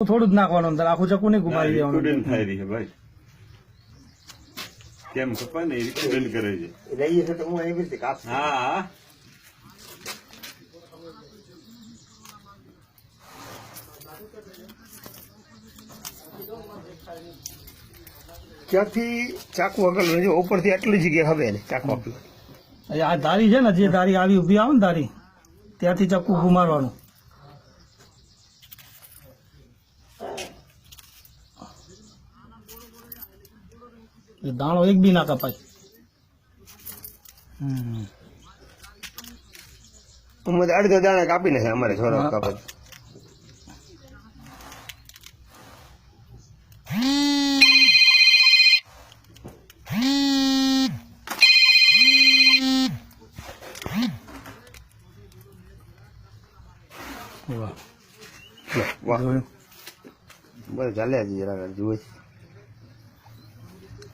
ચક્કુ થોડું જ નાખવાનું અંદર, આખું ચક્કુ નહીં ઘુમાવી દેવાનું. સ્ટુડન્ટ થાય રહી છે ભાઈ, કેમ કપાય ને એ સ્ટુડન્ટ કરે છે. લઈએ છે તો હું એવી રીતે કાપ. હા ક્યાંથી ચાકુ આગળ જો ઉપરથી આટલી જગ્યા હવે ને ચાકુ આપી. આ ધારી છે ને, જે ધારી આવી ઊભી આવે ને ધારી, ત્યાંથી ચક્કુ ઘુમાડવાનું. દાણો એક બી ના કપાય. અડધો દાણા કાપી નાખે અમારે છોરા કાપે. વાહ બસ ચાલે જરા જુએ.